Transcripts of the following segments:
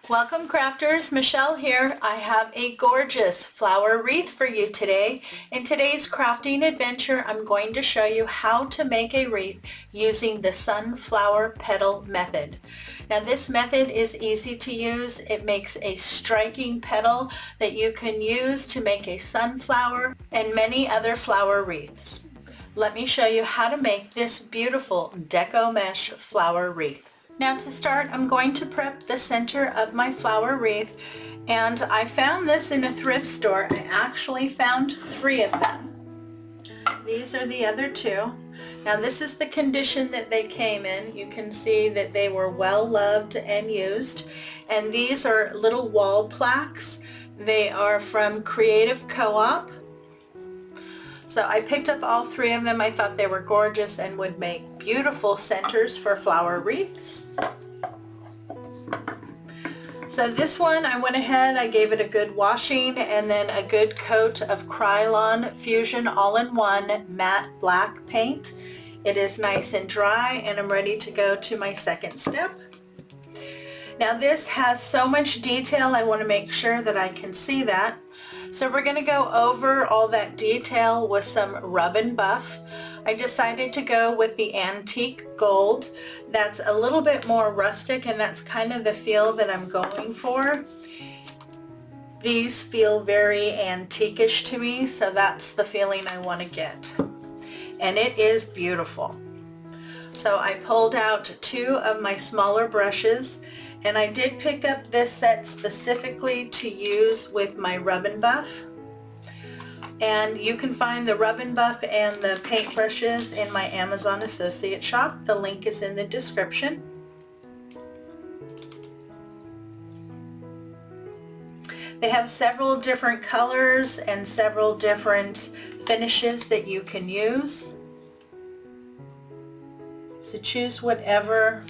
Welcome crafters, Michelle here. I have a gorgeous flower wreath for you today. In today's crafting adventure, I'm going to show you how to make a wreath using the Sunflower Petal method. Now this method is easy to use. It makes a striking petal that you can use to make a sunflower and many other flower wreaths. Let me show you how to make this beautiful Deco Mesh flower wreath. Now to start, I'm going to prep the center of my flower wreath, and I found this in a thrift store. I actually found 3 of them. These are the other 2. Now this is the condition that they came in. You can see that they were well loved and used, and these are little wall plaques. They are from Creative Co-op. So I picked up all 3 of them. I thought they were gorgeous and would make beautiful centers for flower wreaths. So this one, I went ahead, I gave it a good washing and then a good coat of Krylon Fusion All-in-One Matte Black Paint. It is nice and dry, and I'm ready to go to my second step. Now this has so much detail, I want to make sure that I can see that. So we're going to go over all that detail with some rub and buff. I decided to go with the antique gold. That's a little bit more rustic, and that's kind of the feel that I'm going for. These feel very antique-ish to me, so that's the feeling I want to get. And it is beautiful. So I pulled out 2 of my smaller brushes, and I did pick up this set specifically to use with my rub and buff. And you can find the rub and buff and the paint brushes in my Amazon associate shop. The link is in the description. They have several different colors and several different finishes that you can use. So choose whatever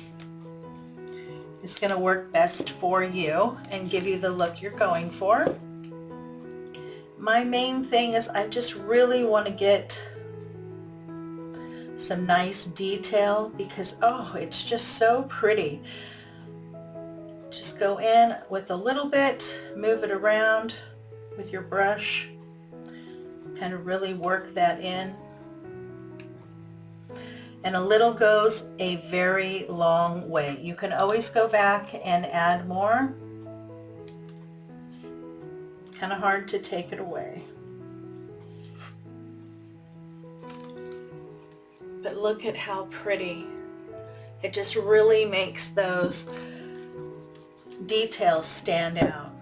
is going to work best for you and give you the look you're going for. My main thing is I just really want to get some nice detail because, oh, it's just so pretty. Just go in with a little bit, move it around with your brush, kind of really work that in. And a little goes a very long way. You can always go back and add more. Kind of hard to take it away. But look at how pretty. It just really makes those details stand out.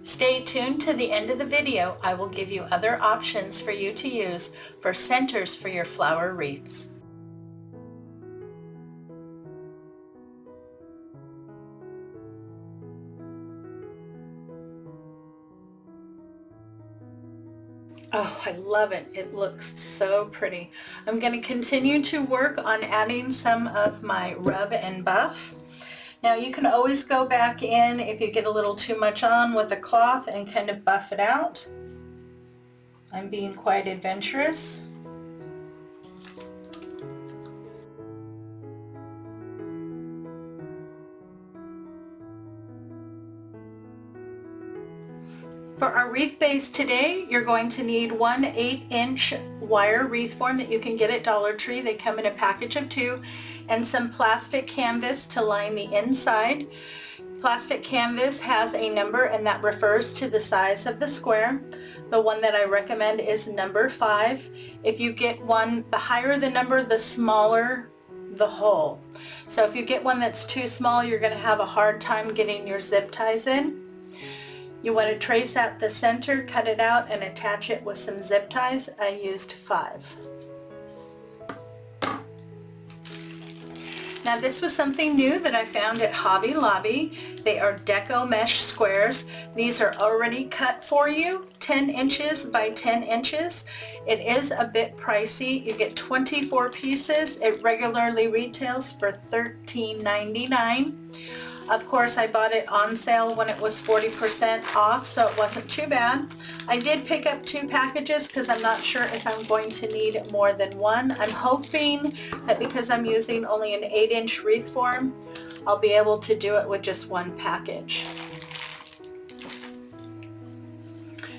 Stay tuned to the end of the video. I will give you other options for you to use for centers for your flower wreaths. Oh, I love it. It looks so pretty. I'm going to continue to work on adding some of my rub and buff. Now you can always go back in if you get a little too much on with a cloth and kind of buff it out. I'm being quite adventurous. For our wreath base today, you're going to need 1 8-inch wire wreath form that you can get at Dollar Tree. They come in a package of 2, and some plastic canvas to line the inside. Plastic canvas has a number, and that refers to the size of the square. The one that I recommend is number 5. If you get one, the higher the number, the smaller the hole. So if you get one that's too small, you're going to have a hard time getting your zip ties in. You want to trace out the center, cut it out, and attach it with some zip ties. I used 5. Now this was something new that I found at Hobby Lobby. They are Deco Mesh Squares. These are already cut for you, 10 inches by 10 inches. It is a bit pricey. You get 24 pieces. It regularly retails for $13.99. Of course, I bought it on sale when it was 40% off, so it wasn't too bad. I did pick up 2 packages because I'm not sure if I'm going to need more than one. I'm hoping that because I'm using only an 8-inch wreath form, I'll be able to do it with just 1 package.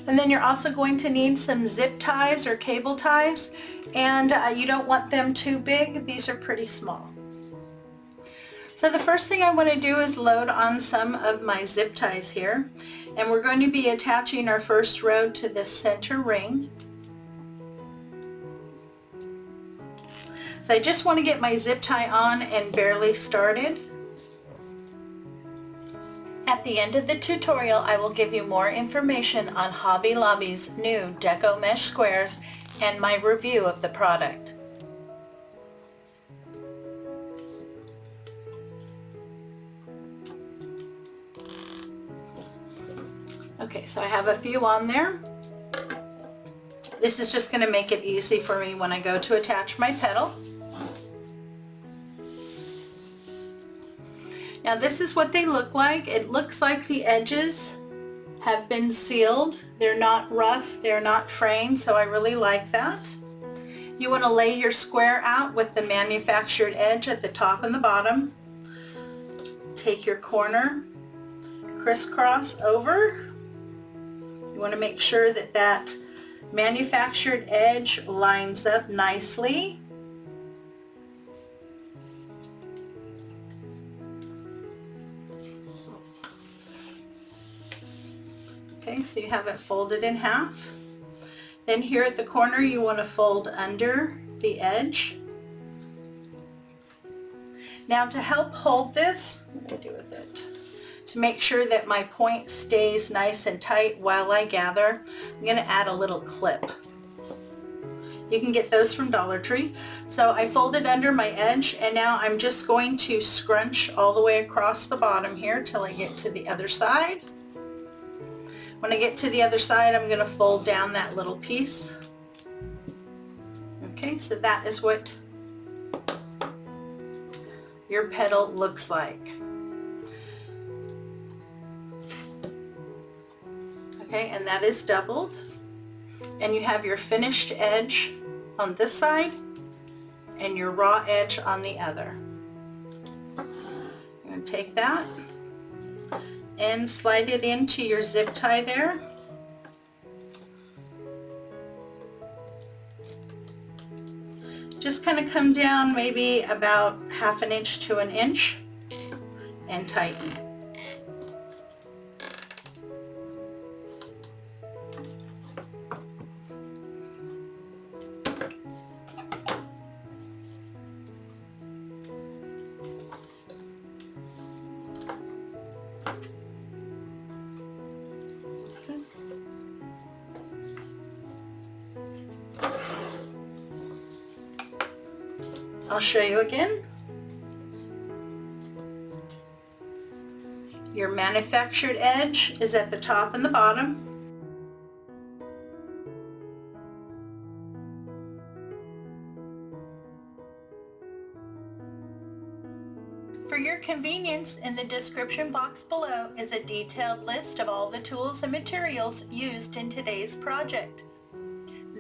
And then you're also going to need some zip ties or cable ties, and you don't want them too big. These are pretty small. So the first thing I want to do is load on some of my zip ties here, and we're going to be attaching our first row to this center ring. So I just want to get my zip tie on and barely started. At the end of the tutorial, I will give you more information on Hobby Lobby's new Deco Mesh Squares and my review of the product. Okay, so I have a few on there. This is just going to make it easy for me when I go to attach my petal. Now this is what they look like. It looks like the edges have been sealed. They're not rough, they're not fraying, so I really like that. You want to lay your square out with the manufactured edge at the top and the bottom. Take your corner, crisscross over. You want to make sure that that manufactured edge lines up nicely. Okay, so you have it folded in half. Then here at the corner you want to fold under the edge. Now to help hold this, what do I do with it? To make sure that my point stays nice and tight while I gather, I'm going to add a little clip. You can get those from Dollar Tree. So I folded under my edge, and now I'm just going to scrunch all the way across the bottom here till I get to the other side. When I get to the other side, I'm going to fold down that little piece. Okay, so that is what your petal looks like. Okay, and that is doubled. And you have your finished edge on this side and your raw edge on the other. I'm going to take that and slide it into your zip tie there. Just kind of come down maybe about 1/2 inch to 1 inch and tighten. I'll show you again. Your manufactured edge is at the top and the bottom. For your convenience, in the description box below is a detailed list of all the tools and materials used in today's project.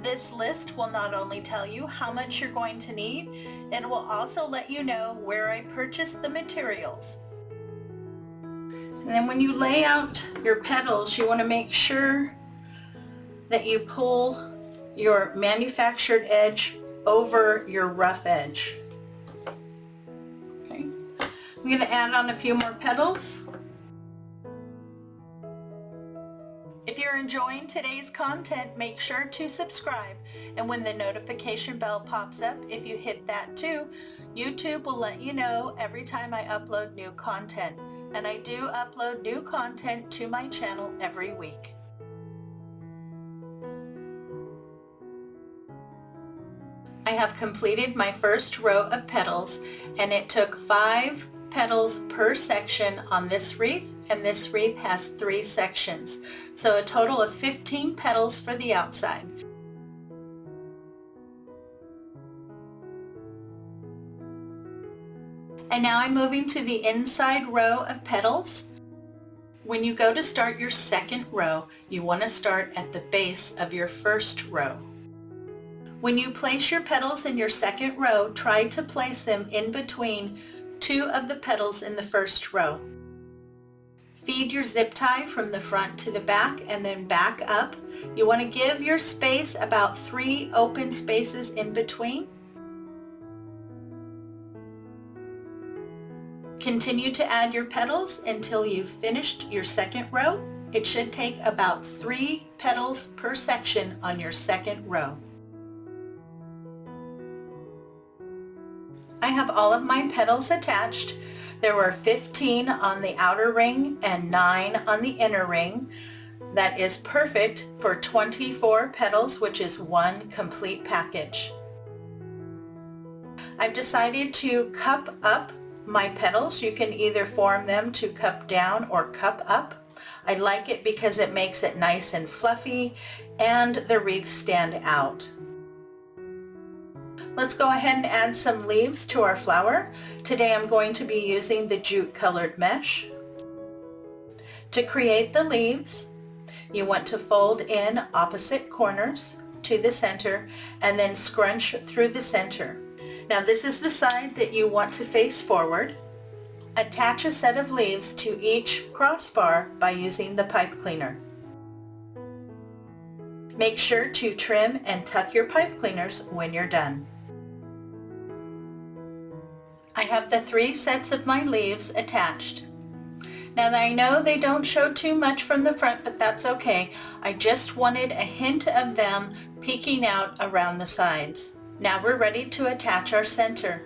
This list will not only tell you how much you're going to need, it will also let you know where I purchased the materials. And then when you lay out your petals, you want to make sure that you pull your manufactured edge over your rough edge. Okay. I'm going to add on a few more petals. If you're enjoying today's content, make sure to subscribe, and when the notification bell pops up, if you hit that too, YouTube will let you know every time I upload new content, and I do upload new content to my channel every week. I have completed my first row of petals, and it took 5 petals per section on this wreath, and this wreath has 3 sections. So a total of 15 petals for the outside. And now I'm moving to the inside row of petals. When you go to start your second row, you want to start at the base of your first row. When you place your petals in your second row, try to place them in between two of the petals in the first row. Feed your zip tie from the front to the back and then back up. You want to give your space about 3 open spaces in between. Continue to add your petals until you've finished your second row. It should take about 3 petals per section on your second row. I have all of my petals attached. There were 15 on the outer ring and 9 on the inner ring. That is perfect for 24 petals, which is one complete package. I've decided to cup up my petals. You can either form them to cup down or cup up. I like it because it makes it nice and fluffy and the wreaths stand out. Let's go ahead and add some leaves to our flower. Today I'm going to be using the jute colored mesh. To create the leaves, you want to fold in opposite corners to the center and then scrunch through the center. Now this is the side that you want to face forward. Attach a set of leaves to each crossbar by using the pipe cleaner. Make sure to trim and tuck your pipe cleaners when you're done. I have the 3 sets of my leaves attached. Now I know they don't show too much from the front, but that's okay. I just wanted a hint of them peeking out around the sides. Now we're ready to attach our center.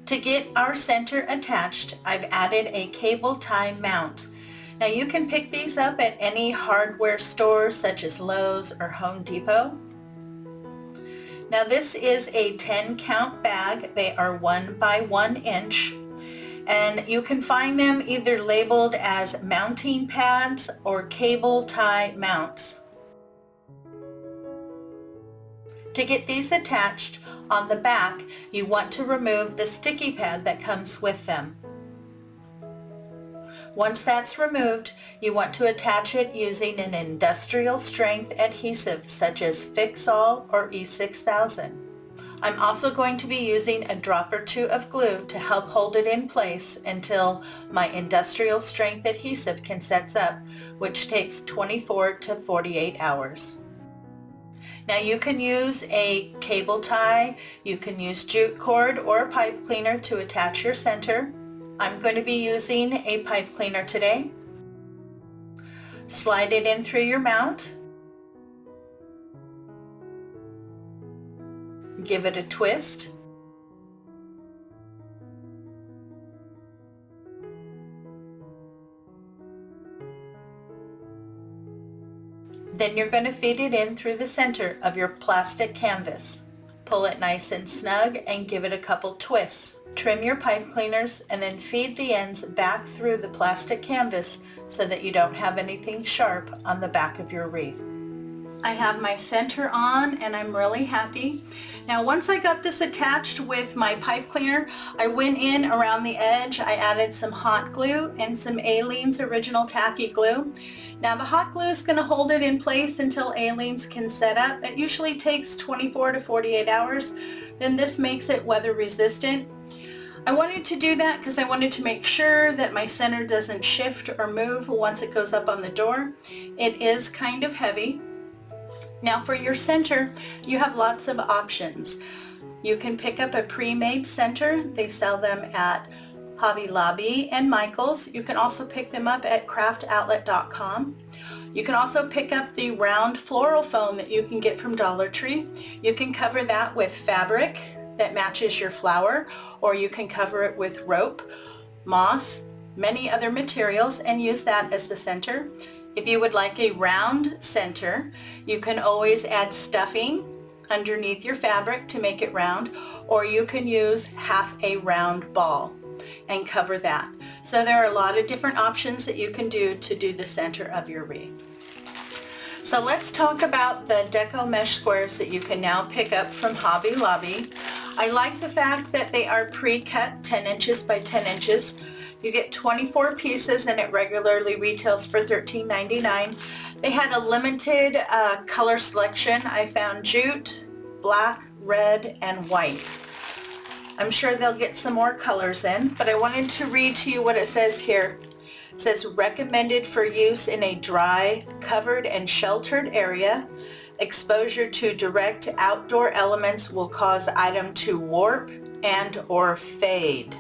To get our center attached, I've added a cable tie mount. Now you can pick these up at any hardware store such as Lowe's or Home Depot. Now this is a 10 count bag. They are 1 by 1 inch. And you can find them either labeled as mounting pads or cable tie mounts. To get these attached, on the back, you want to remove the sticky pad that comes with them. Once that's removed, you want to attach it using an industrial strength adhesive such as Fix-All or E6000. I'm also going to be using a drop or 2 of glue to help hold it in place until my industrial strength adhesive can set up, which takes 24 to 48 hours. Now you can use a cable tie, you can use jute cord or a pipe cleaner to attach your center. I'm going to be using a pipe cleaner today. Slide it in through your mount. Give it a twist. Then you're going to feed it in through the center of your plastic canvas. Pull it nice and snug and give it a couple twists. Trim your pipe cleaners and then feed the ends back through the plastic canvas so that you don't have anything sharp on the back of your wreath. I have my center on and I'm really happy. Now once I got this attached with my pipe cleaner, I went in around the edge. I added some hot glue and some Aleene's original tacky glue. Now the hot glue is going to hold it in place until Aleene's can set up. It usually takes 24 to 48 hours. Then this makes it weather resistant. I wanted to do that because I wanted to make sure that my center doesn't shift or move once it goes up on the door. It is kind of heavy. Now for your center, you have lots of options. You can pick up a pre-made center. They sell them at Hobby Lobby and Michael's. You can also pick them up at craftoutlet.com. You can also pick up the round floral foam that you can get from Dollar Tree. You can cover that with fabric that matches your flower, or you can cover it with rope, moss, many other materials, and use that as the center. If you would like a round center, you can always add stuffing underneath your fabric to make it round, or you can use half a round ball and cover that. So there are a lot of different options that you can do to do the center of your wreath. So let's talk about the Deco Mesh Squares that you can now pick up from Hobby Lobby. I like the fact that they are pre-cut 10 inches by 10 inches. You get 24 pieces and it regularly retails for $13.99. They had a limited color selection. I found jute, black, red, and white. I'm sure they'll get some more colors in, but I wanted to read to you what it says here. It says, recommended for use in a dry, covered, and sheltered area. Exposure to direct outdoor elements will cause item to warp and or fade.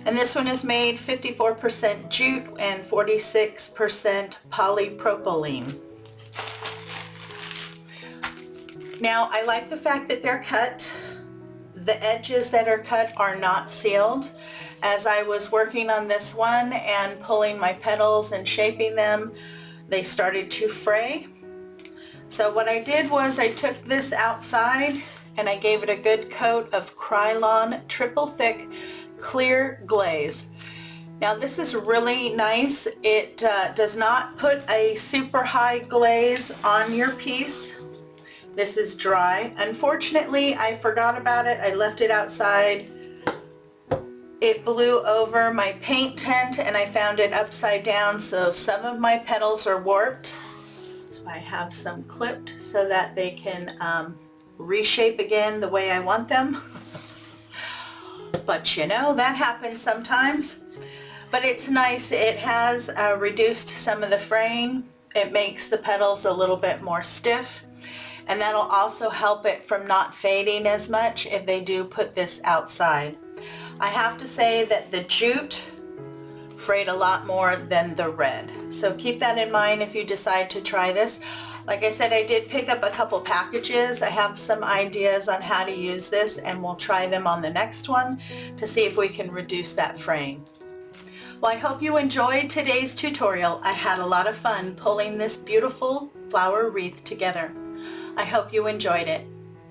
And this one is made 54% jute and 46% polypropylene. Now, I like the fact that they're cut. The edges that are cut are not sealed. As I was working on this one and pulling my petals and shaping them, they started to fray. So what I did was I took this outside and I gave it a good coat of Krylon triple thick clear glaze. Now this is really nice. It does not put a super high glaze on your piece. This is dry. Unfortunately, I forgot about it. I left it outside. It blew over my paint tent and I found it upside down, so some of my petals are warped. So I have some clipped so that they can reshape again the way I want them. But you know, that happens sometimes. But it's nice. It has reduced some of the fraying. It makes the petals a little bit more stiff. And that'll also help it from not fading as much if they do put this outside. I have to say that the jute frayed a lot more than the red. So keep that in mind if you decide to try this. Like I said, I did pick up a couple packages. I have some ideas on how to use this and we'll try them on the next one to see if we can reduce that fraying. Well, I hope you enjoyed today's tutorial. I had a lot of fun pulling this beautiful flower wreath together. I hope you enjoyed it.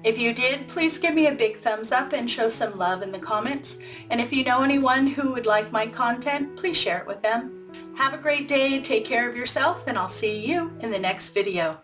If you did, please give me a big thumbs up and show some love in the comments. And if you know anyone who would like my content, please share it with them. Have a great day, take care of yourself, and I'll see you in the next video.